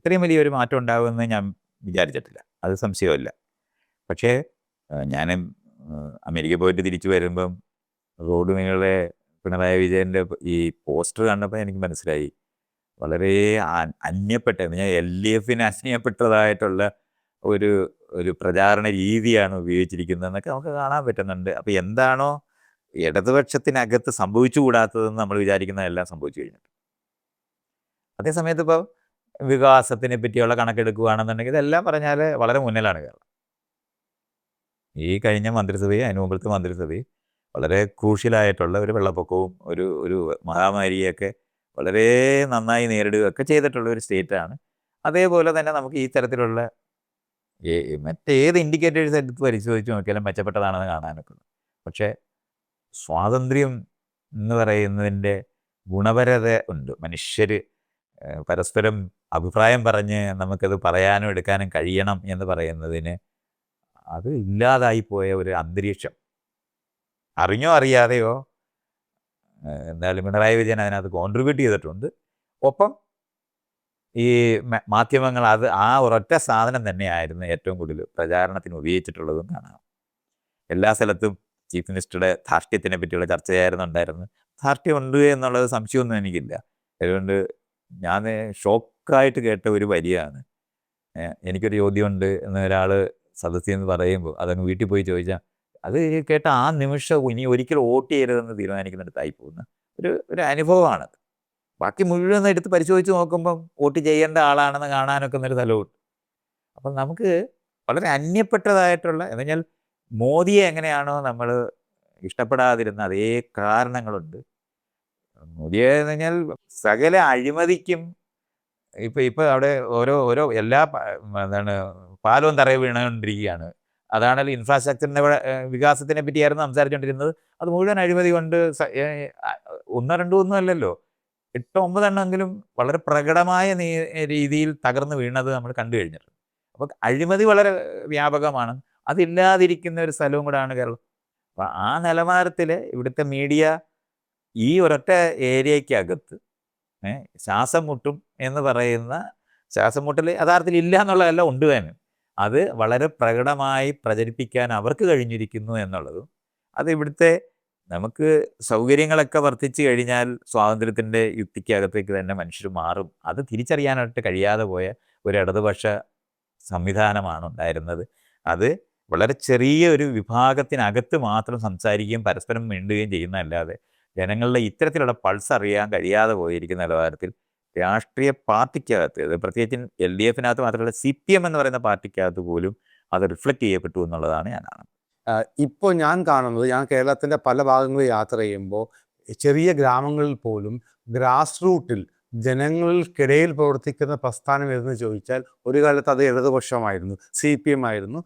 ഇത്രയും വലിയൊരു മാറ്റം ഉണ്ടാകുമെന്ന് ഞാൻ വിചാരിച്ചിട്ടില്ല. അത് സംശയമില്ല. പക്ഷേ ഞാൻ അമേരിക്കയിൽ പോയിട്ട് തിരിച്ചു വരുമ്പം റോഡ് നീളെ പിണറായി വിജയൻ്റെ ഈ പോസ്റ്റർ കണ്ടപ്പോൾ എനിക്ക് മനസ്സിലായി വളരെ അന്യപ്പെട്ട ഞാൻ LDFന് അന്യപ്പെട്ടതായിട്ടുള്ള ഒരു ഒരു പ്രചാരണ രീതിയാണ് ഉപയോഗിച്ചിരിക്കുന്നതെന്നൊക്കെ നമുക്ക് കാണാൻ പറ്റുന്നുണ്ട്. അപ്പോൾ എന്താണോ ഇടതുപക്ഷത്തിനകത്ത് സംഭവിച്ചുകൂടാത്തതെന്ന് നമ്മൾ വിചാരിക്കുന്നതെല്ലാം സംഭവിച്ചു കഴിഞ്ഞിട്ടുണ്ട്. അതേസമയത്ത് ഇപ്പോൾ വികാസത്തിനെ പറ്റിയുള്ള കണക്കെടുക്കുകയാണെന്നുണ്ടെങ്കിൽ ഇതെല്ലാം പറഞ്ഞാൽ വളരെ മുന്നിലാണ് കേരളം. ഈ കഴിഞ്ഞ മന്ത്രിസഭയും അതിന് മുമ്പത്തെ മന്ത്രിസഭയും വളരെ ക്രൂഷ്യലായിട്ടുള്ള ഒരു വെള്ളപ്പൊക്കവും ഒരു മഹാമാരിയൊക്കെ വളരെ നന്നായി നേരിടുകയൊക്കെ ചെയ്തിട്ടുള്ള ഒരു സ്റ്റേറ്റാണ്. അതേപോലെ തന്നെ നമുക്ക് ഈ തരത്തിലുള്ള മറ്റേത് ഇൻഡിക്കേറ്റേഴ്സ് എടുത്ത് പരിശോധിച്ച് നോക്കിയാലും മെച്ചപ്പെട്ടതാണെന്ന് കാണാനൊക്കെ. പക്ഷേ സ്വാതന്ത്ര്യം എന്ന് പറയുന്നതിൻ്റെ ഗുണപരത ഉണ്ട്. മനുഷ്യർ പരസ്പരം അഭിപ്രായം പറഞ്ഞ് നമുക്കത് പറയാനും എടുക്കാനും കഴിയണം എന്ന് പറയുന്നതിന് അത് ഇല്ലാതായിപ്പോയ ഒരു അന്തരീക്ഷം അറിഞ്ഞോ അറിയാതെയോ എന്തായാലും പിണറായി വിജയൻ അതിനകത്ത് കോൺട്രിബ്യൂട്ട് ചെയ്തിട്ടുണ്ട്. ഒപ്പം ഈ മാധ്യമങ്ങൾ ആ ഒരൊറ്റ സാധനം തന്നെയായിരുന്നു ഏറ്റവും കൂടുതൽ പ്രചാരണത്തിന് ഉപയോഗിച്ചിട്ടുള്ളതും കാണാം. എല്ലാ സ്ഥലത്തും ചീഫ് മിനിസ്റ്ററുടെ ധാർഷ്ട്യത്തിനെ പറ്റിയുള്ള ചർച്ചയായിരുന്നു ഉണ്ടായിരുന്നത്. ധാർഷ്ട്യമുണ്ട് എന്നുള്ളത് സംശയമൊന്നും എനിക്കില്ല. അതുകൊണ്ട് ഞാൻ ഷോക്കായിട്ട് കേട്ട ഒരു വരിയാണ്, എനിക്കൊരു ചോദ്യമുണ്ട് എന്ന് ഒരാൾ സദസ്സിൽ നിന്ന് പറയുമ്പോൾ അതങ്ങ് വീട്ടിൽ പോയി ചോദിച്ചാൽ അത് കേട്ട ആ നിമിഷം ഇനി ഒരിക്കലും വോട്ട് ചെയ്യരുതെന്ന് തീരുമാനിക്കുന്നിടത്തായി പോകുന്ന ഒരു അനുഭവമാണത്. ബാക്കി മുഴുവൻ എടുത്ത് പരിശോധിച്ച് നോക്കുമ്പം വോട്ട് ചെയ്യേണ്ട ആളാണെന്ന് കാണാനൊക്കെ എന്നൊരു സ്ഥലമുണ്ട്. അപ്പം നമുക്ക് വളരെ അന്യപ്പെട്ടതായിട്ടുള്ള എന്ന് പറഞ്ഞാൽ മോദിയെ എങ്ങനെയാണോ നമ്മൾ ഇഷ്ടപ്പെടാതിരുന്ന അതേ കാരണങ്ങളുണ്ട്. മോദിയെ എന്ന് പറഞ്ഞാൽ സകല അഴിമതിക്കും ഇപ്പം അവിടെ ഓരോ എല്ലാ എന്താണ് പാലവും തറയിൽ വീണുകൊണ്ടിരിക്കുകയാണ്. അതാണല്ലോ ഇൻഫ്രാസ്ട്രക്ചറിൻ്റെ വികാസത്തിനെ പറ്റിയായിരുന്നു സംസാരിച്ചുകൊണ്ടിരുന്നത്. അത് മുഴുവൻ അഴിമതി കൊണ്ട് ഒന്നോ രണ്ടോ ഒന്നും അല്ലല്ലോ, 8-9 എണ്ണമെങ്കിലും വളരെ പ്രകടമായ രീതിയിൽ തകർന്നു വീണത് നമ്മൾ കണ്ടു കഴിഞ്ഞിട്ടുണ്ട്. അപ്പോൾ അഴിമതി വളരെ വ്യാപകമാണ്. അതില്ലാതിരിക്കുന്ന ഒരു സ്ഥലവും കൂടെയാണ് കേരളം. അപ്പോൾ ആ നിലവാരത്തിൽ ഇവിടുത്തെ മീഡിയ ഈ ഒരൊറ്റ ഏരിയയ്ക്കകത്ത് ശ്വാസം മുട്ടും എന്ന് പറയുന്ന ശ്വാസം മുട്ടൽ യഥാർത്ഥത്തിൽ ഇല്ല എന്നുള്ളതല്ല, ഉണ്ട് തന്നെ. അത് വളരെ പ്രകടമായി പ്രചരിപ്പിക്കാൻ അവർക്ക് കഴിഞ്ഞിരിക്കുന്നു എന്നുള്ളതും അത് ഇവിടുത്തെ നമുക്ക് സൗകര്യങ്ങളൊക്കെ വർദ്ധിച്ചു കഴിഞ്ഞാൽ സ്വാതന്ത്ര്യത്തിൻ്റെ യുക്തിക്കകത്തേക്ക് തന്നെ മനുഷ്യർ മാറും. അത് തിരിച്ചറിയാനായിട്ട് കഴിയാതെ പോയ ഒരു ഇടതുപക്ഷ സംവിധാനമാണ് ഉണ്ടായിരുന്നത്. അത് വളരെ ചെറിയ ഒരു വിഭാഗത്തിനകത്ത് മാത്രം സംസാരിക്കുകയും പരസ്പരം മിണ്ടുകയും ചെയ്യുന്നതല്ലാതെ ജനങ്ങളുടെ ഇത്തരത്തിലുള്ള പൾസ് അറിയാൻ കഴിയാതെ പോയിരിക്കുന്ന നിലവാരത്തിൽ രാഷ്ട്രീയ പാർട്ടിക്കകത്ത്, പ്രത്യേകിച്ച് LDFനകത്ത് മാത്രമല്ല CPM എന്ന് പറയുന്ന പാർട്ടിക്കകത്ത് പോലും അത് റിഫ്ലക്റ്റ് ചെയ്യപ്പെട്ടു എന്നുള്ളതാണ് ഞാൻ കാണുന്നത്. ഇപ്പോൾ ഞാൻ കാണുന്നത്, ഞാൻ കേരളത്തിൻ്റെ പല ഭാഗങ്ങളിൽ യാത്ര ചെയ്യുമ്പോൾ ചെറിയ ഗ്രാമങ്ങളിൽ പോലും ഗ്രാസ് റൂട്ടിൽ ജനങ്ങൾക്കിടയിൽ പ്രവർത്തിക്കുന്ന പ്രസ്ഥാനം ഏതെന്ന് ചോദിച്ചാൽ ഒരു കാലത്ത് അത് ഇടതുപക്ഷമായിരുന്നു, CPM ആയിരുന്നു,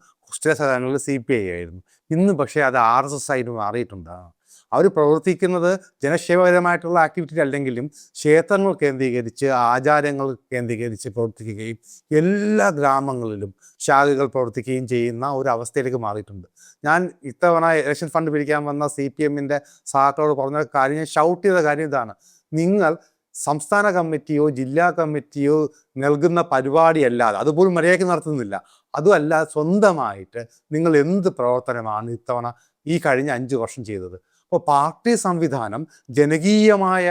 ചില സ്ഥലങ്ങളിൽ CPI ആയിരുന്നു. ഇന്ന് പക്ഷേ അത് RSS ആയിട്ട് മാറിയിട്ടുണ്ടാകും. അവർ പ്രവർത്തിക്കുന്നത് ജനക്ഷേമകരമായിട്ടുള്ള ആക്ടിവിറ്റി അല്ലെങ്കിലും ക്ഷേത്രങ്ങൾ കേന്ദ്രീകരിച്ച്, ആചാരങ്ങൾ കേന്ദ്രീകരിച്ച് പ്രവർത്തിക്കുകയും എല്ലാ ഗ്രാമങ്ങളിലും ശാഖകൾ പ്രവർത്തിക്കുകയും ചെയ്യുന്ന ഒരു അവസ്ഥയിലേക്ക് മാറിയിട്ടുണ്ട്. ഞാൻ ഇത്തവണ ഇലക്ഷൻ ഫണ്ട് പിരിക്കാൻ വന്ന CPMൻ്റെ സഹാക്കളോട് പറഞ്ഞ കാര്യം, ഞാൻ ഷൗട്ട് ചെയ്ത കാര്യം ഇതാണ്: നിങ്ങൾ സംസ്ഥാന കമ്മിറ്റിയോ ജില്ലാ കമ്മിറ്റിയോ നൽകുന്ന പരിപാടിയല്ലാതെ, അതുപോലും മര്യാദയ്ക്ക് നടത്തുന്നില്ല, അതുമല്ല സ്വന്തമായിട്ട് നിങ്ങൾ എന്ത് പ്രവർത്തനമാണ് ഇത്തവണ ഈ കഴിഞ്ഞ 5 വർഷം ചെയ്തത്? അപ്പോൾ പാർട്ടി സംവിധാനം ജനകീയമായ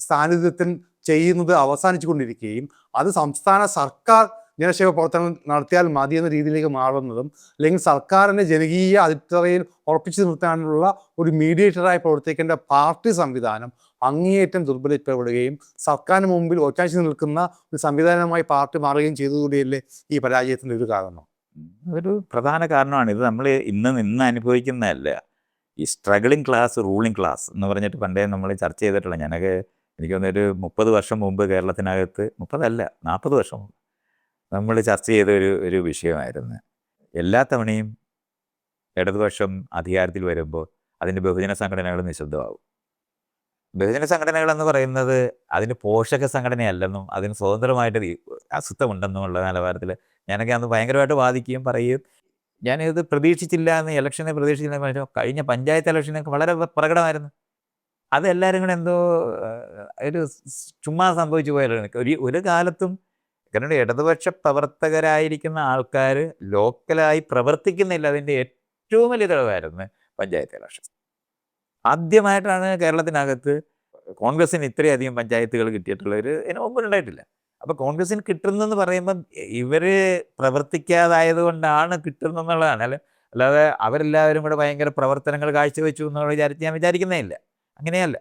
സാന്നിധ്യത്തിൽ ചെയ്യുന്നത് അവസാനിച്ചു കൊണ്ടിരിക്കുകയും അത് സംസ്ഥാന സർക്കാർ ജനക്ഷേമ പ്രവർത്തനം നടത്തിയാൽ മതി എന്ന രീതിയിലേക്ക് മാറുന്നതും, അല്ലെങ്കിൽ സർക്കാരിൻ്റെ ജനകീയ അടിത്തറയിൽ ഉറപ്പിച്ചു നിർത്താനുള്ള ഒരു മീഡിയേറ്ററായി പ്രവർത്തിക്കേണ്ട പാർട്ടി സംവിധാനം അങ്ങേയറ്റം ദുർബലപ്പെടുകയും സർക്കാരിന് മുമ്പിൽ ഒറ്റാഴ്ച നിൽക്കുന്ന ഒരു സംവിധാനമായി പാർട്ടി മാറുകയും ചെയ്തതുകൂടിയല്ലേ ഈ പരാജയത്തിൻ്റെ ഒരു കാരണം? ഒരു പ്രധാന കാരണമാണ് ഇത്. നമ്മൾ ഇന്ന് അനുഭവിക്കുന്നതല്ല. ഈ സ്ട്രഗിളിങ് ക്ലാസ്, റൂളിങ് ക്ലാസ് എന്ന് പറഞ്ഞിട്ട് പണ്ടേ നമ്മൾ ചർച്ച ചെയ്തിട്ടുള്ള, എനിക്ക് തോന്നുന്നൊരു 30 വർഷം മുമ്പ് കേരളത്തിനകത്ത്, 30 അല്ല 40 വർഷം മുമ്പ് നമ്മൾ ചർച്ച ചെയ്ത ഒരു വിഷയമായിരുന്നു. എല്ലാ തവണയും ഇടതുപക്ഷം അധികാരത്തിൽ വരുമ്പോൾ അതിൻ്റെ ബഹുജന സംഘടനകൾ നിശബ്ദമാകും. ബഹുജന സംഘടനകൾ എന്ന് പറയുന്നത് അതിന് പോഷക സംഘടനയല്ലെന്നും അതിന് സ്വതന്ത്രമായിട്ട് അസ്തിത്വമുണ്ടെന്നുമുള്ള നിലവാരത്തിൽ ഞാനൊക്കെ അന്ന് ഭയങ്കരമായിട്ട് വാദിക്കുകയും പറയുകയും, ഞാനിത് പ്രതീക്ഷിച്ചില്ല എന്ന്, ഇലക്ഷനെ പ്രതീക്ഷിച്ചില്ല എന്ന് പറഞ്ഞാൽ കഴിഞ്ഞ പഞ്ചായത്ത് ഇലക്ഷനൊക്കെ വളരെ പ്രകടമായിരുന്നു. അതെല്ലാവരും കൂടെ എന്തോ ഒരു ചുമ്മാ സംഭവിച്ചു പോയാലും ഒരു കാലത്തും കാരണം ഇടതുപക്ഷ പ്രവർത്തകരായിരിക്കുന്ന ആൾക്കാർ ലോക്കലായി പ്രവർത്തിക്കുന്നില്ല. അതിൻ്റെ ഏറ്റവും വലിയ തെളിവായിരുന്നു പഞ്ചായത്ത് ഇലക്ഷൻ. ആദ്യമായിട്ടാണ് കേരളത്തിനകത്ത് കോൺഗ്രസിന് ഇത്രയധികം പഞ്ചായത്തുകൾ കിട്ടിയിട്ടുള്ളവർ ഇതിന് മുമ്പ് ഉണ്ടായിട്ടില്ല. അപ്പോൾ കോൺഗ്രസിന് കിട്ടുന്നെന്ന് പറയുമ്പം ഇവർ പ്രവർത്തിക്കാതായത് കൊണ്ടാണ് കിട്ടുന്നെന്നുള്ളതാണ്. അല്ലാതെ അവരെല്ലാവരും കൂടെ ഭയങ്കര പ്രവർത്തനങ്ങൾ കാഴ്ചവെച്ചു എന്നുള്ള ഞാൻ വിചാരിക്കുന്നേ ഇല്ല. അങ്ങനെയല്ല.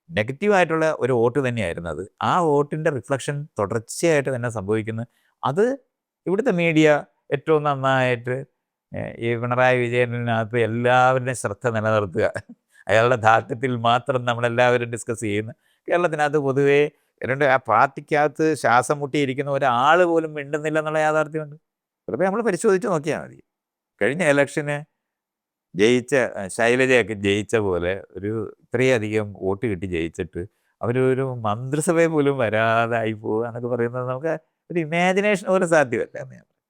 നെഗറ്റീവായിട്ടുള്ള ഒരു വോട്ട് തന്നെയായിരുന്നു അത്. ആ വോട്ടിൻ്റെ റിഫ്ലക്ഷൻ തുടർച്ചയായിട്ട് തന്നെ സംഭവിക്കുന്നു. അത് ഇവിടുത്തെ മീഡിയ ഏറ്റവും നന്നായിട്ട് ഈ പിണറായി വിജയനകത്ത് എല്ലാവരുടെയും ശ്രദ്ധ നിലനിർത്തുക, അയാളുടെ ദാർഢ്യത്തിൽ മാത്രം നമ്മളെല്ലാവരും ഡിസ്കസ് ചെയ്യുന്നു. കേരളത്തിനകത്ത് പൊതുവേ ആ പാർട്ടിക്കകത്ത് ശ്വാസം മുട്ടിയിരിക്കുന്ന ഒരാൾ പോലും മിണ്ടുന്നില്ല എന്നുള്ള യാഥാർത്ഥ്യമുണ്ട്. ചിലപ്പോൾ നമ്മൾ പരിശോധിച്ച് നോക്കിയാൽ മതി. കഴിഞ്ഞ ഇലക്ഷന് ജയിച്ച ശൈലജയൊക്കെ ജയിച്ച പോലെ ഇത്രയധികം വോട്ട് കിട്ടി ജയിച്ചിട്ട് അവരൊരു മന്ത്രിസഭയിൽ പോലും വരാതായി പോകുക എന്നൊക്കെ പറയുന്നത് നമുക്ക് ഒരു ഇമാജിനേഷൻ പോലും സാധ്യമല്ല എന്ന് ഞാൻ പറയും.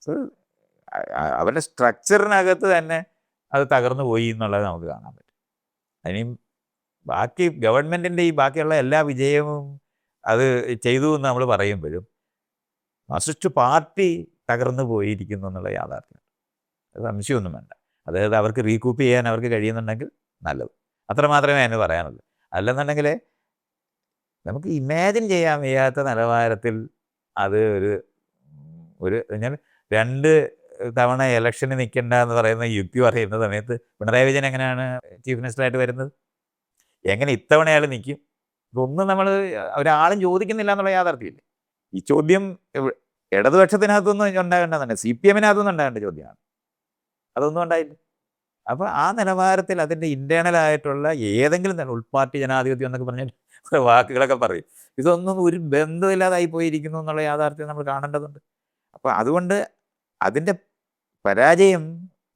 സോ അവരുടെ സ്ട്രക്ചറിനകത്ത് തന്നെ അത് തകർന്നു പോയി എന്നുള്ളത് നമുക്ക് കാണാൻ പറ്റും. അതിനും ബാക്കി ഗവൺമെൻറ്റിൻ്റെ ഈ ബാക്കിയുള്ള എല്ലാ വിജയവും അത് ചെയ്തു എന്ന് നമ്മൾ പറയുമ്പോഴും മാർക്സിസ്റ്റ് പാർട്ടി തകർന്നു പോയിരിക്കുന്നു എന്നുള്ള യാഥാർത്ഥ്യം, അത് സംശയമൊന്നും വേണ്ട. അതായത് അവർക്ക് റീകൂപ്പ് ചെയ്യാൻ അവർക്ക് കഴിയുന്നുണ്ടെങ്കിൽ നല്ലത്, അത്ര മാത്രമേ അതിന് പറയാനുള്ളൂ. അല്ലെന്നുണ്ടെങ്കിൽ നമുക്ക് ഇമാജിൻ ചെയ്യാൻ വയ്യാത്ത നിലവാരത്തിൽ അത് ഞാൻ 2 തവണ ഇലക്ഷന് നിൽക്കേണ്ട എന്ന് പറയുന്ന യുക്തി പറയുന്ന സമയത്ത് പിണറായി വിജയൻ എങ്ങനെയാണ് ചീഫ് മിനിസ്റ്ററായിട്ട് വരുന്നത്? എങ്ങനെ ഇത്തവണ അയാൾ നിൽക്കും? ഇതൊന്നും നമ്മൾ ഒരാളും ചോദിക്കുന്നില്ല എന്നുള്ള യാഥാർത്ഥ്യമില്ലേ? ഈ ചോദ്യം ഇടതുപക്ഷത്തിനകത്തൊന്നും ഉണ്ടാകേണ്ടതന്നെ, CPM-നകത്തൊന്നും ഉണ്ടാകേണ്ട ചോദ്യമാണ്. അതൊന്നും ഉണ്ടായില്ല. അപ്പോൾ ആ നിലവാരത്തിൽ അതിൻ്റെ ഇൻറ്റേർണലായിട്ടുള്ള ഏതെങ്കിലും ഉൾപാർട്ടി ജനാധിപത്യം എന്നൊക്കെ പറഞ്ഞാൽ വാക്കുകളൊക്കെ പറയും. ഇതൊന്നും ഒരു ബന്ധമില്ലാതായി പോയിരിക്കുന്നു എന്നുള്ള യാഥാർത്ഥ്യം നമ്മൾ കാണേണ്ടതുണ്ട്. അപ്പോൾ അതുകൊണ്ട് അതിൻ്റെ പരാജയം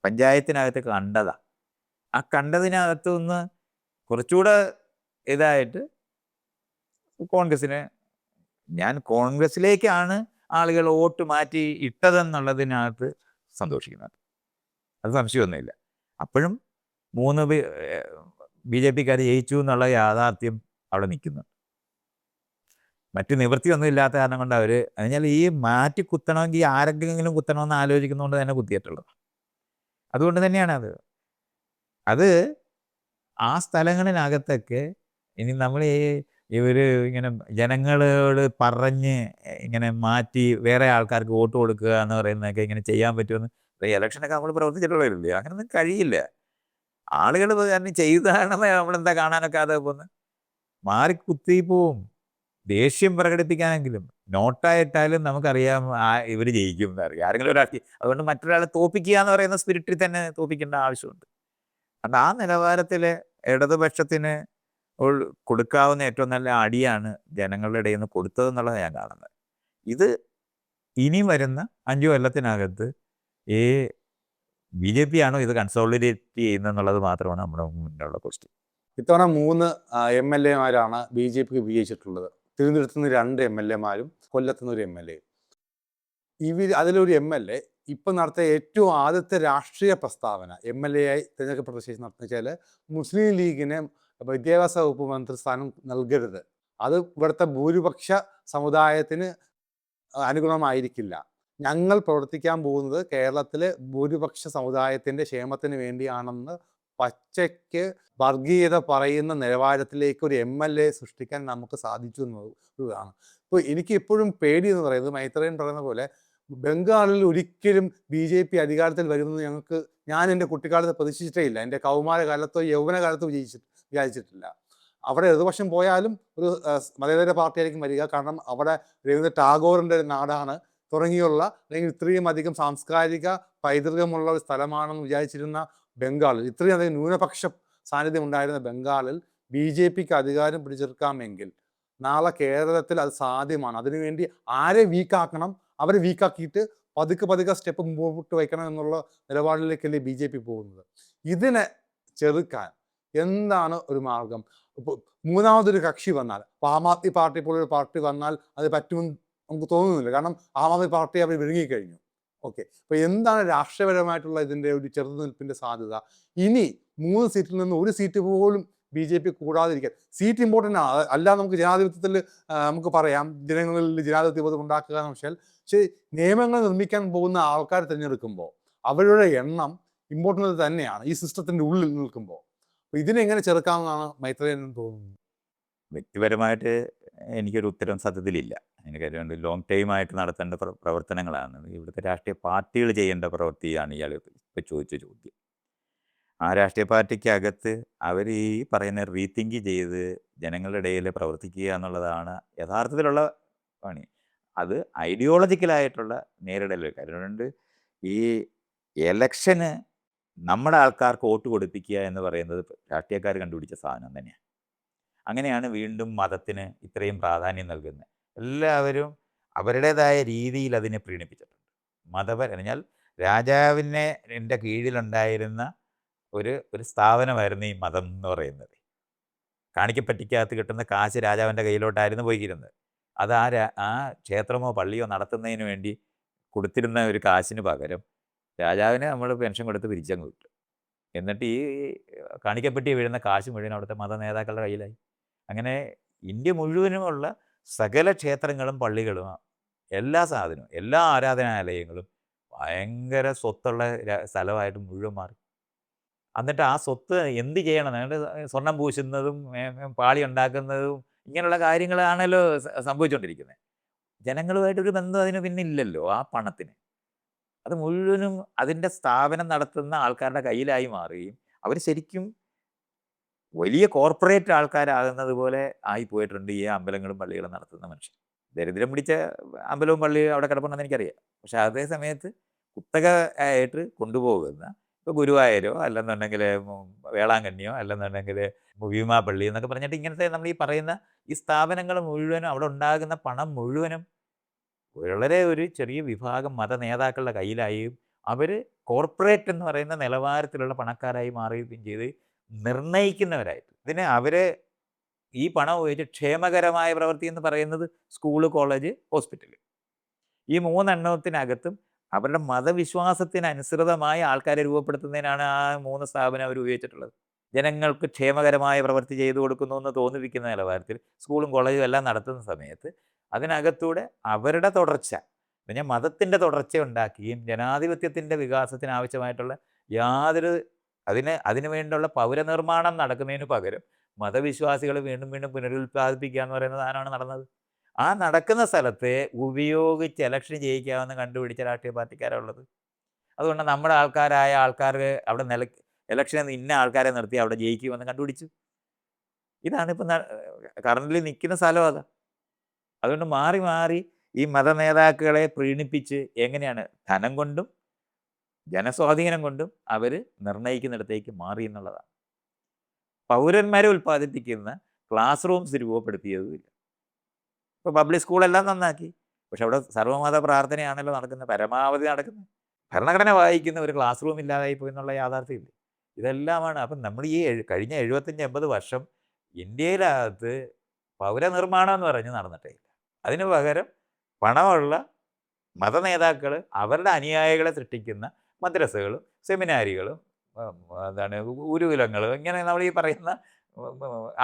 പഞ്ചായത്തിനകത്ത് കണ്ടതാണ്. ആ കണ്ടതിനകത്തു നിന്ന് കുറച്ചുകൂടെ ഇതായിട്ട് ഞാൻ കോൺഗ്രസിലേക്കാണ് ആളുകൾ വോട്ട് മാറ്റി ഇട്ടതെന്നുള്ളതിനകത്ത് സന്തോഷിക്കുന്നുണ്ട്. അത് സംശയമൊന്നുമില്ല. അപ്പോഴും 3 BJP-ക്കാർ ജയിച്ചു എന്നുള്ള യാഥാർത്ഥ്യം അവിടെ നിൽക്കുന്നുണ്ട്. മറ്റു നിവൃത്തിയൊന്നും ഇല്ലാത്ത കാരണം കൊണ്ട് അവർ അതിനാൽ ഈ മാറ്റി കുത്തണമെങ്കിൽ ആരെങ്കിലും കുത്തണമെന്ന് ആലോചിക്കുന്നതുകൊണ്ട് തന്നെ കുത്തിയിട്ടുള്ളത്. അതുകൊണ്ട് തന്നെയാണ് അത് ആ സ്ഥലങ്ങളിനകത്തൊക്കെ ഇനി നമ്മൾ ഇവർ ഇങ്ങനെ ജനങ്ങളോട് പറഞ്ഞ് ഇങ്ങനെ മാറ്റി വേറെ ആൾക്കാർക്ക് വോട്ട് കൊടുക്കുക എന്ന് പറയുന്നതൊക്കെ ഇങ്ങനെ ചെയ്യാൻ പറ്റുമെന്ന് ഇലക്ഷനൊക്കെ നമ്മൾ പ്രവർത്തിച്ചിട്ടുള്ളവരില്ലേ? അങ്ങനെയൊന്നും കഴിയില്ല. ആളുകൾ തന്നെ ചെയ്താണെന്ന് നമ്മളെന്താ കാണാനൊക്കെ അത് പോകുന്നത്? മാറി കുത്തി പോവും. ദേഷ്യം പ്രകടിപ്പിക്കാനെങ്കിലും നോട്ടായിട്ടാലും നമുക്കറിയാം ഇവർ ജയിക്കും എന്നറിയാം. ആരെങ്കിലും ഒരാൾക്ക് അതുകൊണ്ട് മറ്റൊരാളെ തോൽപ്പിക്കുക എന്ന് പറയുന്ന സ്പിരിറ്റിൽ തന്നെ തോൽപ്പിക്കേണ്ട ആവശ്യമുണ്ട്. അതുകൊണ്ട് ആ നിലവാരത്തിൽ ഇടതുപക്ഷത്തിന് കൊടുക്കാവുന്ന ഏറ്റവും നല്ല അടിയാണ് ജനങ്ങളുടെ ഇടയിൽ നിന്ന് കൊടുത്തതെന്നുള്ളത് ഞാൻ കാണുന്നത്. ഇത് ഇനി വരുന്ന 5 കൊല്ലത്തിനകത്ത് ഈ BJP ആണോ ഇത് കൺസോളിഡേറ്റ് ചെയ്യുന്നതെന്നുള്ളത് മാത്രമാണ് നമ്മുടെ മുന്നിലുള്ള ക്വസ്റ്റ്യൻ. ഇത്തവണ 3 MLA-മാരാണ് BJP-ക്ക് വിജയിച്ചിട്ടുള്ളത്. തിരുവനന്തപുരത്ത് നിന്ന് 2 MLA-മാരും കൊല്ലത്തുനിന്ന് 1 MLA. അതിലൊരു MLA ഇപ്പം നടത്തിയ ഏറ്റവും ആദ്യത്തെ രാഷ്ട്രീയ പ്രസ്താവന MLA-ആയി തിരഞ്ഞെടുക്കപ്പെട്ട ശേഷം നടത്തിച്ചാൽ മുസ്ലിം ലീഗിന് വിദ്യാഭ്യാസ വകുപ്പ് മന്ത്രി സ്ഥാനം നൽകരുത്, അത് ഇവിടുത്തെ ഭൂരിപക്ഷ സമുദായത്തിന് അനുഗുണമായിരിക്കില്ല, ഞങ്ങൾ പ്രവർത്തിക്കാൻ പോകുന്നത് കേരളത്തിലെ ഭൂരിപക്ഷ സമുദായത്തിൻ്റെ ക്ഷേമത്തിന് വേണ്ടിയാണെന്ന് പച്ചയ്ക്ക് വർഗീയത പറയുന്ന നിലവാരത്തിലേക്ക് ഒരു MLA സൃഷ്ടിക്കാൻ നമുക്ക് സാധിച്ചു എന്നതാണ്. ഇപ്പോൾ എനിക്ക് എപ്പോഴും പേടി എന്ന് പറയുന്നത് മൈത്രേയൻ പറയുന്ന പോലെ ബംഗാളിൽ ഒരിക്കലും BJP അധികാരത്തിൽ വരുമെന്ന് ഞാൻ എൻ്റെ കുട്ടിക്കാലത്ത് പ്രതീക്ഷിച്ചിട്ടേ ഇല്ല. എൻ്റെ കൗമാരകാലത്തോ യൗവനകാലത്തോ വിചാരിച്ചിട്ടില്ല. അവിടെ ഇടതുപക്ഷം പോയാലും ഒരു മതേതര പാർട്ടിയായിരിക്കും വരിക. കാരണം അവിടെ രവീന്ദ്രനാഥ് ടാഗോറിൻ്റെ നാടാണ് തുടങ്ങിയുള്ള അല്ലെങ്കിൽ ഇത്രയും അധികം സാംസ്കാരിക പൈതൃകമുള്ള ഒരു സ്ഥലമാണെന്ന് വിചാരിച്ചിരുന്ന ബംഗാളിൽ, ഇത്രയും അധികം ന്യൂനപക്ഷ സാന്നിധ്യം ഉണ്ടായിരുന്ന ബംഗാളിൽ BJP-ക്ക് അധികാരം പിടിച്ചെടുക്കാമെങ്കിൽ നാളെ കേരളത്തിൽ അത് സാധ്യമാണ്. അതിനുവേണ്ടി ആരെ വീക്കാക്കണം, അവരെ വീക്കാക്കിയിട്ട് പതുക്കെ സ്റ്റെപ്പ് മുമ്പോട്ട് വയ്ക്കണം എന്നുള്ള നിലപാടിലേക്കല്ലേ BJP പോകുന്നത്. ഇതിനെ ചെറുക്കാൻ എന്താണ് ഒരു മാർഗം? ഇപ്പോൾ മൂന്നാമതൊരു കക്ഷി വന്നാൽ, ഇപ്പോൾ ആം ആദ്മി പാർട്ടി പോലൊരു പാർട്ടി വന്നാൽ അത് പറ്റുമെന്ന് നമുക്ക് തോന്നുന്നില്ല. കാരണം ആം ആദ്മി പാർട്ടി അവർ വിഴുങ്ങിക്കഴിഞ്ഞു. ഓക്കെ, അപ്പോൾ എന്താണ് രാഷ്ട്രീയപരമായിട്ടുള്ള ഇതിൻ്റെ ഒരു ചെറുത്തുനിൽപ്പിൻ്റെ സാധ്യത? ഇനി 3 സീറ്റിൽ നിന്ന് 1 സീറ്റ് പോലും BJP കൂടാതിരിക്കാൻ. സീറ്റ് ഇമ്പോർട്ടൻ്റ് ആണ്. അല്ല നമുക്ക് ജനാധിപത്യത്തിൽ നമുക്ക് പറയാം ജനങ്ങളിൽ ജനാധിപത്യ ബോധം ഉണ്ടാക്കുക എന്ന് വെച്ചാൽ, പക്ഷേ നിയമങ്ങൾ നിർമ്മിക്കാൻ പോകുന്ന ആൾക്കാരെ തിരഞ്ഞെടുക്കുമ്പോൾ അവരുടെ എണ്ണം ഇമ്പോർട്ടൻ്റ് തന്നെയാണ് ഈ സിസ്റ്റത്തിൻ്റെ ഉള്ളിൽ നിൽക്കുമ്പോൾ. അപ്പോൾ ഇതിനെങ്ങനെ ചെറുക്കാമെന്നാണ് മൈത്രേയന് തോന്നുന്നത്? വ്യക്തിപരമായിട്ട് എനിക്കൊരു ഉത്തരം സത്യത്തിലില്ല. അതിന് കാര്യം ലോങ് ടൈമായിട്ട് നടത്തേണ്ട പ്രവർത്തനങ്ങളാണ്. ഇവിടുത്തെ രാഷ്ട്രീയ പാർട്ടികൾ ചെയ്യേണ്ട പ്രവൃത്തിയാണ് ഇയാൾ ഇപ്പോൾ ചോദിച്ച ചോദ്യം. ആ രാഷ്ട്രീയ പാർട്ടിക്കകത്ത് അവർ ഈ പറയുന്ന റീതിങ്ക് ചെയ്ത് ജനങ്ങളുടെ ഇടയിൽ പ്രവർത്തിക്കുക എന്നുള്ളതാണ് യഥാർത്ഥത്തിലുള്ള പണി. അത് ഐഡിയോളജിക്കലായിട്ടുള്ള നേരിടൽ. കാരണം ഈ എലക്ഷന് നമ്മുടെ ആൾക്കാർക്ക് വോട്ട് കൊടുപ്പിക്കുക എന്ന് പറയുന്നത് രാഷ്ട്രീയക്കാർ കണ്ടുപിടിച്ച സാധനം തന്നെയാണ്. അങ്ങനെയാണ് വീണ്ടും മതത്തിന് ഇത്രയും പ്രാധാന്യം നൽകുന്നത്. എല്ലാവരും അവരുടേതായ രീതിയിൽ അതിനെ പ്രീണിപ്പിച്ചിട്ടുണ്ട്. പറഞ്ഞാൽ രാജാവിനെ എൻ്റെ കീഴിലുണ്ടായിരുന്ന ഒരു സ്ഥാപനമായിരുന്നു ഈ മതം എന്ന് പറയുന്നത്. കാണിക്കപ്പറ്റിക്കകത്ത് കിട്ടുന്ന കാശ് രാജാവിൻ്റെ കയ്യിലോട്ടായിരുന്നു പോയിരുന്നത്. അത് ആ ക്ഷേത്രമോ പള്ളിയോ നടത്തുന്നതിന് വേണ്ടി കൊടുത്തിരുന്ന ഒരു കാശിന് പകരം രാജാവിന് നമ്മൾ പെൻഷൻ കൊടുത്ത് പിരിച്ചങ്ങ് വിട്ടു. എന്നിട്ട് ഈ കാണിക്കപ്പെട്ടി വീഴുന്ന കാശ് മുഴുവൻ അവിടുത്തെ മത നേതാക്കളുടെ കയ്യിലായി. അങ്ങനെ ഇന്ത്യ മുഴുവനുമുള്ള സകല ക്ഷേത്രങ്ങളും പള്ളികളും എല്ലാ സാധനവും എല്ലാ ആരാധനാലയങ്ങളും ഭയങ്കര സ്വത്തുള്ള സ്ഥലമായിട്ട് മുഴുവൻ മാറി. എന്നിട്ട് ആ സ്വത്ത് എന്ത് ചെയ്യണം? സ്വർണം പൂശുന്നതും പാളി ഉണ്ടാക്കുന്നതും ഇങ്ങനെയുള്ള കാര്യങ്ങളാണല്ലോ സംഭവിച്ചുകൊണ്ടിരിക്കുന്നത്. ജനങ്ങളുമായിട്ടൊരു ബന്ധം അതിന് പിന്നെ ഇല്ലല്ലോ ആ പണത്തിന്. അത് മുഴുവനും അതിൻ്റെ സ്ഥാപനം നടത്തുന്ന ആൾക്കാരുടെ കയ്യിലായി മാറുകയും അവർ ശരിക്കും വലിയ കോർപ്പറേറ്റ് ആൾക്കാരാകുന്നത് പോലെ ആയിപ്പോയിട്ടുണ്ട് ഈ അമ്പലങ്ങളും പള്ളികളും നടത്തുന്ന മനുഷ്യർ. ദരിദ്രം പിടിച്ച അമ്പലവും പള്ളിയും അവിടെ കിടപ്പുണ്ടെന്ന് എനിക്കറിയാം. പക്ഷെ അതേ സമയത്ത് കുത്തക ആയിട്ട് കൊണ്ടുപോകുന്ന ഇപ്പോൾ ഗുരുവായൂരോ അല്ലെന്നുണ്ടെങ്കിൽ വേളാങ്കണ്ണിയോ അല്ലെന്നുണ്ടെങ്കിൽ ഭീമാ പള്ളി എന്നൊക്കെ പറഞ്ഞിട്ട് ഇങ്ങനത്തെ നമ്മൾ ഈ പറയുന്ന ഈ സ്ഥാപനങ്ങൾ മുഴുവനും അവിടെ ഉണ്ടാകുന്ന പണം മുഴുവനും വളരെ ഒരു ചെറിയ വിഭാഗം മത നേതാക്കളുടെ കയ്യിലായും അവർ കോർപ്പറേറ്റ് എന്ന് പറയുന്ന നിലവാരത്തിലുള്ള പണക്കാരായി മാറുകയും ചെയ്ത് നിർണ്ണയിക്കുന്നവരായിട്ട്. ഇതിന് അവർ ഈ പണം ഉപയോഗിച്ച് ക്ഷേമകരമായ പ്രവൃത്തി എന്ന് പറയുന്നത് സ്കൂള്, കോളേജ്, ഹോസ്പിറ്റൽ, ഈ മൂന്നെണ്ണത്തിനകത്തും അവരുടെ മതവിശ്വാസത്തിനനുസൃതമായ ആൾക്കാരെ രൂപപ്പെടുത്തുന്നതിനാണ് ആ 3 സ്ഥാപനം അവർ ഉപയോഗിച്ചിട്ടുള്ളത്. ജനങ്ങൾക്ക് ക്ഷേമകരമായ പ്രവൃത്തി ചെയ്തു കൊടുക്കുന്നു എന്ന് തോന്നിപ്പിക്കുന്ന നിലവാരത്തിൽ സ്കൂളും കോളേജും എല്ലാം നടത്തുന്ന സമയത്ത് അതിനകത്തൂടെ അവരുടെ തുടർച്ച, പിന്നെ മതത്തിൻ്റെ തുടർച്ച ഉണ്ടാക്കുകയും ജനാധിപത്യത്തിൻ്റെ വികാസത്തിന് ആവശ്യമായിട്ടുള്ള യാതൊരു അതിനു വേണ്ടിയുള്ള പൗരനിർമ്മാണം നടക്കുന്നതിന് പകരം മതവിശ്വാസികൾ വീണ്ടും വീണ്ടും പുനരുൽപ്പാദിപ്പിക്കുക എന്ന് പറയുന്ന സാധനമാണ് നടന്നത്. ആ നടക്കുന്ന സ്ഥലത്തെ ഉപയോഗിച്ച് ഇലക്ഷൻ ജയിക്കാമെന്ന് കണ്ടുപിടിച്ച രാഷ്ട്രീയ പാർട്ടിക്കാരുള്ളത്. അതുകൊണ്ട് നമ്മുടെ ആൾക്കാരായ ആൾക്കാർക്ക് അവിടെ ഇലക്ഷനിൽ ഇന്ന ആൾക്കാരെ നിർത്തി അവിടെ ജയിക്കുമെന്ന് കണ്ടുപിടിച്ചു. ഇതാണ് ഇപ്പം കറൻ്റിൽ നിൽക്കുന്ന സ്ഥലം അതാ. അതുകൊണ്ട് മാറി മാറി ഈ മത നേതാക്കളെ പ്രീണിപ്പിച്ച് എങ്ങനെയാണ് ധനം കൊണ്ടും ജനസ്വാധീനം കൊണ്ടും അവർ നിർണ്ണയിക്കുന്നിടത്തേക്ക് മാറി എന്നുള്ളതാണ്. പൗരന്മാരെ ഉൽപ്പാദിപ്പിക്കുന്ന ക്ലാസ് റൂംസ് രൂപപ്പെടുത്തിയതുമില്ല. ഇപ്പോൾ പബ്ലിക് സ്കൂളെല്ലാം നന്നാക്കി, പക്ഷെ അവിടെ സർവ്വമത പ്രാർത്ഥനയാണല്ലോ നടക്കുന്നത്, പരമാവധി നടക്കുന്നത്. ഭരണഘടന വായിക്കുന്ന ഒരു ക്ലാസ് റൂം ഇല്ലാതായി പോയി എന്നുള്ള യാഥാർത്ഥ്യമില്ല. ഇതെല്ലാമാണ്. അപ്പം നമ്മൾ ഈ കഴിഞ്ഞ 75-80 വർഷം ഇന്ത്യയിലകത്ത് പൗരനിർമ്മാണം എന്ന് പറഞ്ഞ് നടന്നിട്ടേ ഇല്ല. അതിന് പകരം പണമുള്ള മത നേതാക്കൾ അവരുടെ അനുയായികളെ സൃഷ്ടിക്കുന്ന മദ്രസകളും സെമിനാരികളും എന്താണ് ഗുരുകുലങ്ങളും ഇങ്ങനെ നമ്മൾ ഈ പറയുന്ന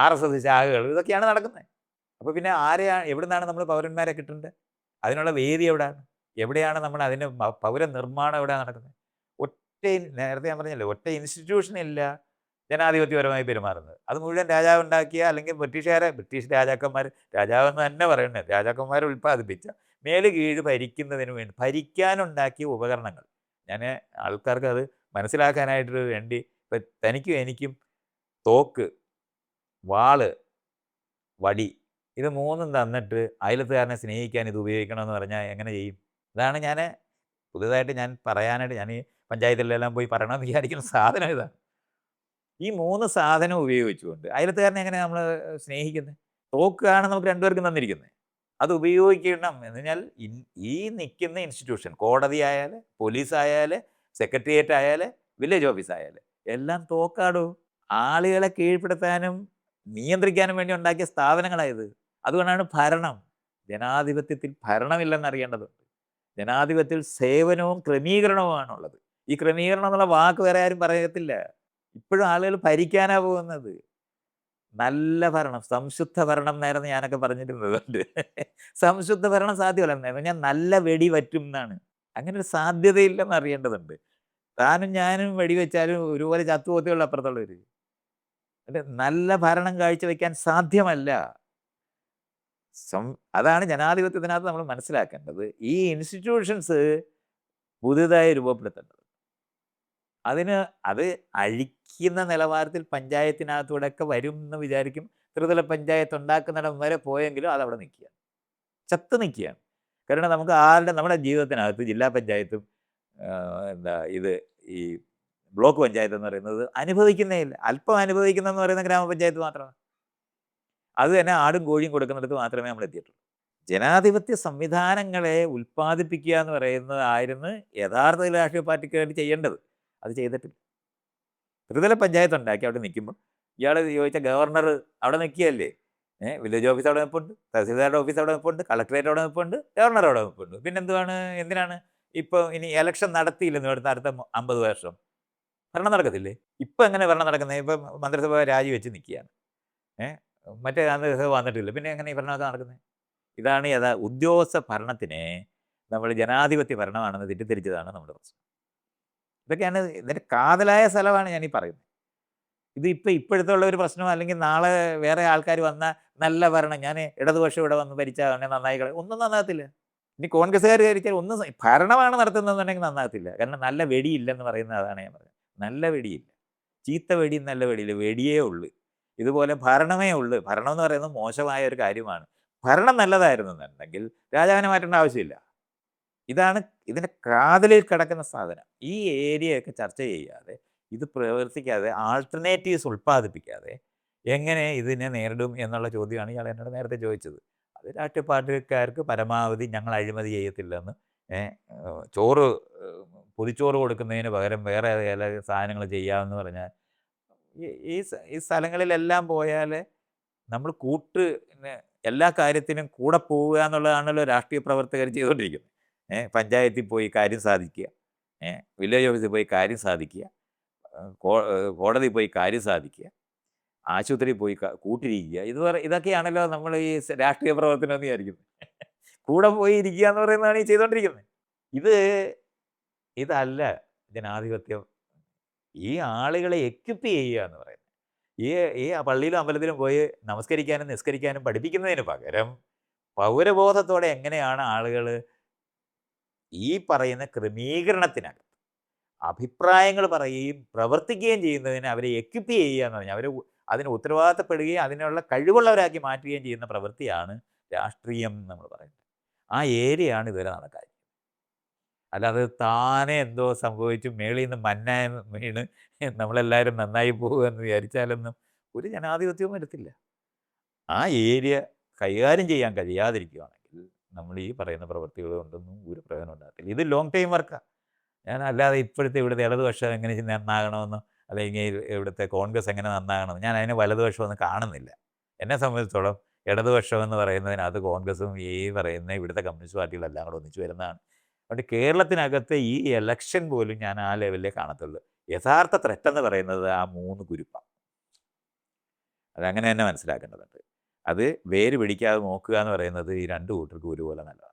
RSS ശാഖകൾ ഇതൊക്കെയാണ് നടക്കുന്നത്. അപ്പോൾ പിന്നെ എവിടെ നിന്നാണ് നമ്മൾ പൗരന്മാരെ കിട്ടേണ്ടത്? അതിനുള്ള വേദി എവിടെയാണ് നമ്മൾ അതിന് പൗരനിർമ്മാണം എവിടെയാണ് നടക്കുന്നത്? നേരത്തെ ഞാൻ പറഞ്ഞല്ലോ, ഒറ്റ ഇൻസ്റ്റിറ്റ്യൂഷനില്ല ജനാധിപത്യപരമായി പെരുമാറുന്നത്. അത് മുഴുവൻ രാജാവ് ഉണ്ടാക്കിയ അല്ലെങ്കിൽ ബ്രിട്ടീഷ് രാജാക്കന്മാർ, രാജാവെന്ന് തന്നെ പറയുന്നത് രാജാക്കന്മാരെ ഉൽപ്പാദിപ്പിച്ച മേല് കീഴ് ഭരിക്കുന്നതിന് വേണ്ടി ഭരിക്കാനുണ്ടാക്കിയ ഉപകരണങ്ങൾ. ഞാൻ ആൾക്കാർക്ക് അത് മനസ്സിലാക്കാനായിട്ട് വേണ്ടി ഇപ്പം തനിക്കും എനിക്കും തോക്ക്, വാള്, വടി ഇത് 3ഉം തന്നിട്ട് അയലത്തുകാരനെ സ്നേഹിക്കാൻ ഇത് ഉപയോഗിക്കണമെന്ന് പറഞ്ഞാൽ എങ്ങനെ ചെയ്യും? ഇതാണ് പുതുതായിട്ട് ഞാൻ പറയാനായിട്ട് ഞാൻ ഈ പഞ്ചായത്തിലെല്ലാം പോയി പറയണമെന്ന് വിചാരിക്കുന്ന സാധനം ഇതാണ്. ഈ 3 സാധനം ഉപയോഗിച്ചുകൊണ്ട് അയലത്തുകാരനെ എങ്ങനെയാണ് നമ്മൾ സ്നേഹിക്കുന്നത്? തോക്കാണ് നമുക്ക് രണ്ടുപേർക്കും തന്നിരിക്കുന്നത്. അത് ഉപയോഗിക്കണം എന്ന് പറഞ്ഞാൽ ഈ നിൽക്കുന്ന ഇൻസ്റ്റിറ്റ്യൂഷൻ, കോടതി ആയാൽ, പോലീസ് ആയാൽ, സെക്രട്ടേറിയറ്റ് ആയാൽ, വില്ലേജ് ഓഫീസ് ആയാൽ എല്ലാം തോക്കാടോ. ആളുകളെ കീഴ്പ്പെടുത്താനും നിയന്ത്രിക്കാനും വേണ്ടി ഉണ്ടാക്കിയ സ്ഥാപനങ്ങളായത്. അതുകൊണ്ടാണ് ജനാധിപത്യത്തിൽ ഭരണമില്ലെന്ന് അറിയേണ്ടതുണ്ട്. ജനാധിപത്യത്തിൽ സേവനവും ക്രമീകരണവുമാണുള്ളത്. ഈ ക്രമീകരണം എന്നുള്ള വാക്ക് വേറെ ആരും പറയത്തില്ല. ഇപ്പോഴും ആളുകൾ ഭരിക്കാനാണ് പോകുന്നത്. നല്ല ഭരണം, സംശുദ്ധ ഭരണം എന്നായിരുന്നു ഞാനൊക്കെ പറഞ്ഞിരുന്നത്. സംശുദ്ധ ഭരണം സാധ്യമല്ല എന്നായിരുന്നു. ഞാൻ നല്ല വെടി പറ്റും എന്നാണ്. അങ്ങനെ ഒരു സാധ്യതയില്ലെന്ന് അറിയേണ്ടതുണ്ട്. താനും ഞാനും വെടിവെച്ചാലും ഒരുപോലെ ചത്തുപോകത്തേയുള്ളൂ അപ്പുറത്തുള്ളവര്. അത് നല്ല ഭരണം കാഴ്ചവെക്കാൻ സാധ്യമല്ല. സം അതാണ് ജനാധിപത്യത്തിനകത്ത് നമ്മൾ മനസ്സിലാക്കേണ്ടത്. ഈ ഇൻസ്റ്റിറ്റ്യൂഷൻസ് പുതുതായി രൂപപ്പെടുത്തേണ്ടത്. അതിന് അത് അഴിക്കുന്ന നിലവാരത്തിൽ പഞ്ചായത്തിനകത്തൂടെയൊക്കെ വരും എന്ന് വിചാരിക്കും. ത്രിതല പഞ്ചായത്ത് ഉണ്ടാക്കുന്നിടം വരെ പോയെങ്കിലും അതവിടെ നിൽക്കുകയാണ്. ചത്ത് നിൽക്കുകയാണ്. കാരണം നമുക്ക് നമ്മുടെ ജീവിതത്തിനകത്ത് ജില്ലാ പഞ്ചായത്തും എന്താ ഇത് ഈ ബ്ലോക്ക് പഞ്ചായത്ത് എന്ന് പറയുന്നത് അനുഭവിക്കുന്നേ ഇല്ല. അല്പം അനുഭവിക്കുന്നതെന്ന് പറയുന്ന ഗ്രാമപഞ്ചായത്ത് മാത്രമാണ്. അത് തന്നെ ആടും കോഴിയും കൊടുക്കുന്നിടത്ത് മാത്രമേ നമ്മൾ എത്തിയിട്ടുള്ളൂ. ജനാധിപത്യ സംവിധാനങ്ങളെ ഉൽപ്പാദിപ്പിക്കുക എന്ന് പറയുന്നതായിരുന്നു യഥാർത്ഥത്തിൽ രാഷ്ട്രീയ പാർട്ടിക്കാർ ചെയ്യേണ്ടത്. അത് ചെയ്തിട്ടില്ല. ത്രിതല പഞ്ചായത്ത് ഉണ്ടാക്കി അവിടെ നിൽക്കുമ്പോൾ ഇയാൾ ചോദിച്ച ഗവർണർ അവിടെ നിൽക്കുകയല്ലേ. വില്ലേജ് ഓഫീസ് അവിടെ നിൽപ്പുണ്ട്, തഹസീൽദാരുടെ ഓഫീസ് അവിടെ നിൽപ്പുണ്ട്, കളക്ടറേറ്റ് അവിടെ നിൽപ്പുണ്ട്, ഗവർണർ അവിടെ നിൽപ്പുണ്ട്. എന്തിനാണ് ഇപ്പോൾ ഇനി ഇലക്ഷൻ നടത്തിയില്ലെന്ന് അടുത്ത 50 വർഷം ഭരണം നടക്കത്തില്ലേ? ഇപ്പം എങ്ങനെ ഭരണം നടക്കുന്നത്? ഇപ്പം മന്ത്രിസഭ രാജിവെച്ച് നിൽക്കുകയാണ്. മറ്റേ മന്ത്രിസഭ വന്നിട്ടില്ല. പിന്നെ എങ്ങനെ ഈ ഭരണമൊക്കെ നടക്കുന്നത്? ഇതാണ് ഉദ്യോഗസ്ഥ ഭരണത്തിനെ നമ്മൾ ജനാധിപത്യ ഭരണമാണെന്ന് തെറ്റിദ്ധരിച്ചതാണ് നമ്മുടെ പ്രശ്നം. ഇതൊക്കെയാണ് ഇതിൻ്റെ കാതലായ സ്ഥലമാണ് ഞാനീ പറയുന്നത്. ഇത് ഇപ്പോഴത്തെ ഉള്ള ഒരു പ്രശ്നം, അല്ലെങ്കിൽ നാളെ വേറെ ആൾക്കാർ വന്നാൽ നല്ല ഭരണം, ഞാൻ ഇടതുപക്ഷം ഇവിടെ വന്ന് ഭരിച്ചാൽ നന്നായി ഒന്നും നന്നാകത്തില്ല. ഇനി കോൺഗ്രസ്സുകാർ ഭരിച്ചാൽ ഒന്നും ഭരണമാണ് നടത്തുന്നതെന്നുണ്ടെങ്കിൽ നന്നാകത്തില്ല. കാരണം നല്ല വെടിയില്ലെന്ന് പറയുന്നത് അതാണ് ഞാൻ പറയുന്നത്. നല്ല വെടിയില്ല, ചീത്ത വെടിയും നല്ല വെടിയില്ല, വെടിയേ ഉള്ളൂ. ഇതുപോലെ ഭരണമേ ഉള്ളൂ. ഭരണം എന്ന് പറയുന്നത് മോശമായ ഒരു കാര്യമാണ്. ഭരണം നല്ലതായിരുന്നെന്നുണ്ടെങ്കിൽ രാജാവിനെ മാറ്റേണ്ട ആവശ്യമില്ല. ഇതാണ് ഇതിൻ്റെ കാതലിൽ കിടക്കുന്ന സാധനം. ഈ ഏരിയയൊക്കെ ചർച്ച ചെയ്യാതെ, ഇത് പ്രവർത്തിക്കാതെ, ആൾട്ടർനേറ്റീവ്സ് ഉൽപ്പാദിപ്പിക്കാതെ എങ്ങനെ ഇതിനെ നേരിടും എന്നുള്ള ചോദ്യമാണ് ഇയാൾ എന്നോട് നേരത്തെ ചോദിച്ചത്. അത് രാഷ്ട്രീയ പാർട്ടിക്കാർക്ക് പരമാവധി ഞങ്ങൾ അഴിമതി ചെയ്യത്തില്ലെന്ന്, ചോറ് പൊതിച്ചോറ് കൊടുക്കുന്നതിന് പകരം വേറെ ചില സാധനങ്ങൾ ചെയ്യാമെന്ന് പറഞ്ഞാൽ ഈ സ്ഥലങ്ങളിലെല്ലാം പോയാൽ നമ്മൾ എല്ലാ കാര്യത്തിനും കൂടെ പോവുക എന്നുള്ളതാണല്ലോ രാഷ്ട്രീയ പ്രവർത്തകർ ചെയ്തുകൊണ്ടിരിക്കുന്നത്. പഞ്ചായത്തിൽ പോയി കാര്യം സാധിക്കുക, വില്ലേജ് ഓഫീസിൽ പോയി കാര്യം സാധിക്കുക, കോടതി പോയി കാര്യം സാധിക്കുക, ആശുപത്രിയിൽ പോയി കൂട്ടിരിക്കുക. ഇതൊക്കെയാണല്ലോ നമ്മൾ ഈ രാഷ്ട്രീയ പ്രവർത്തനം എന്ന് വിചാരിക്കുന്നത്. കൂടെ പോയി ഇരിക്കുക എന്ന് പറയുന്നതാണ് ഈ ചെയ്തുകൊണ്ടിരിക്കുന്നത്. ഇതല്ല ജനാധിപത്യം. ഈ ആളുകളെ എക്വിപ്പ് ചെയ്യുക എന്ന് പറയുന്നത്, ഈ പള്ളിയിലും അമ്പലത്തിലും പോയി നമസ്കരിക്കാനും നിസ്കരിക്കാനും പഠിപ്പിക്കുന്നതിന് പകരം പൗരബോധത്തോടെ എങ്ങനെയാണ് ആളുകൾ ഈ പറയുന്ന ക്രമീകരണത്തിനകത്ത് അഭിപ്രായങ്ങൾ പറയുകയും പ്രവർത്തിക്കുകയും ചെയ്യുന്നതിന് അവരെ എക്വിപ്പ് ചെയ്യുക എന്ന് പറഞ്ഞാൽ അതിന് ഉത്തരവാദിത്തപ്പെടുകയും അതിനുള്ള കഴിവുള്ളവരാക്കി മാറ്റുകയും ചെയ്യുന്ന പ്രവൃത്തിയാണ് രാഷ്ട്രീയം നമ്മൾ പറയുന്നത്. ആ ഏരിയയാണ് ഇതുവരെ നടക്കാറ്. അല്ലാതെ താനെ എന്തോ സംഭവിച്ചു മേളിൽ നിന്ന് മന്ന വീണ് നമ്മളെല്ലാവരും നന്നായി പോകുക എന്ന് വിചാരിച്ചാലൊന്നും ഒരു ജനാധിപത്യവും വരത്തില്ല. ആ ഏരിയ കൈകാര്യം ചെയ്യാൻ കഴിയാതിരിക്കുകയാണെങ്കിൽ നമ്മൾ ഈ പറയുന്ന പ്രവൃത്തികൾ കൊണ്ടൊന്നും ഒരു പ്രയോജനം ഉണ്ടാകത്തില്ല. ഇത് ലോങ് ടൈം വർക്കാണ്. ഞാൻ അല്ലാതെ ഇവിടുത്തെ ഇടതുപക്ഷം എങ്ങനെ നന്നാകണമെന്നോ, അല്ലെങ്കിൽ ഇവിടുത്തെ കോൺഗ്രസ് എങ്ങനെ നന്നാകണമെന്ന് ഞാൻ അതിന് വലതുപക്ഷമൊന്നും കാണുന്നില്ല. എന്നെ സംബന്ധിച്ചിടത്തോളം ഇടതുപക്ഷം എന്ന് പറയുന്നതിനകത്ത് കോൺഗ്രസും ഈ പറയുന്ന ഇവിടുത്തെ കമ്മ്യൂണിസ്റ്റ് പാർട്ടികളെല്ലാം കൂടെ ഒന്നിച്ചു വരുന്നതാണ്. അതുകൊണ്ട് കേരളത്തിനകത്ത് ഈ ഇലക്ഷൻ പോലും ഞാൻ ആ ലെവലിലേ കാണത്തുള്ളൂ. യഥാർത്ഥ ത്രെറ്റ് എന്ന് പറയുന്നത് ആ 3 ഗ്രൂപ്പാണ്. അതങ്ങനെ തന്നെ മനസ്സിലാക്കേണ്ടതുണ്ട്. അത് വേര് പിടിക്കാതെ നോക്കുക എന്ന് പറയുന്നത് ഈ 2 കൂട്ടർക്കും ഒരുപോലെ നല്ലതാണ്.